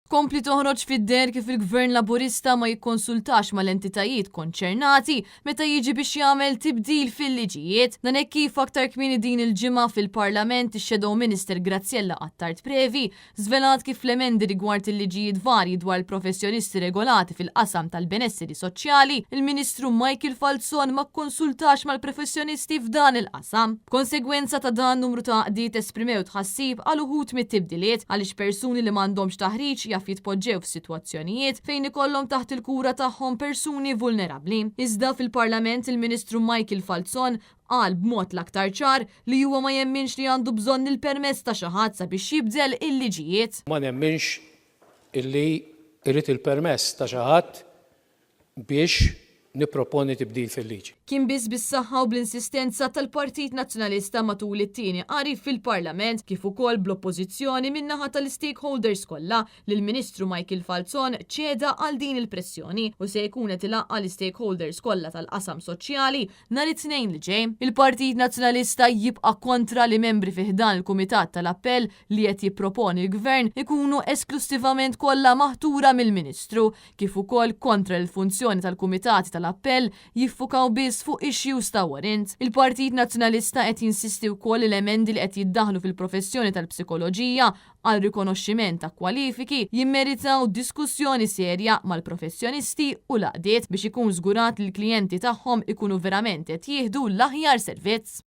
Kompli toħroġ fid-der kif il-Gvern Laburista ma jikkonsultax mal-entitajiet konċernati meta jiġi biex jagħmel tibdil fil-liġijiet. Dan hekk kif aktar kmieni din il-ġimgħa fil-Parlament ix-Shadow Minister Graziella Qattart-Previ żvelat kif l-emendi rigward il-liġijiet varji dwar il-professjonisti regolati fil-qasam tal-benesseri soċjali, il-Ministru Michael Falzon ma kkonsultax mal-professjonisti f'dan il-qasam. Konsegwenza ta' dan numru ta' qdiet esprimew tħassib għal uħud mit-tibdiliet għaliex persuni li m'għandhomx taħriġ jitpoġġew f'sitwazzjonijiet fejn ikollhom taħt il-kura tagħhom persuni vulnerabbli. Iżda fil-Parlament il-Ministru Michael Falzon qal b'mod l-aktar ċar li huwa ma jemminx li għandu bżonn il-permess ta' xi ħadd sabiex jibdel il-liġijiet. Ma nemminx illi irrid il-permess ta' xi ħadd biex nipproponi tibdil fil-liġi. Kien biss bis-saħħa u bl-insistenza tal-Partit Nazzjonalista matul it-tieni qari fil-Parlament kif ukoll bl-oppożizzjoni min-naħa tal-stakeholders kollha li l-Ministru Michael Falzon ċeda għal din il-pressjoni u se jkun qed ilaqqa l-stakeholders kollha tal-qasam soċjali nhar it-tnejn li ġej. Il-Partit Nazzjonalista jibqa' kontra li membri fih dan il-Kumitat tal-Appell li qed jipproponi l-Gvern ikunu esklusivament kollha maħtura mill-Ministru kif ukoll kontra l-funzjoni tal-Kumitati tal-Appell jiffukaw biss fuq issues ta' warrant. Il-Partit Nazzjonalista qed jinsisti wkoll l-emendi li qed jiddaħlu fil-professjoni tal-psikoloġija għal rikonoxximent ta' kwalifiki jimmeritaw diskussjoni serja mal-professjonisti u laqdiet biex ikun żgurat li l-klijenti tagħhom ikunu verament qed jieħdu l-aħjar servizz.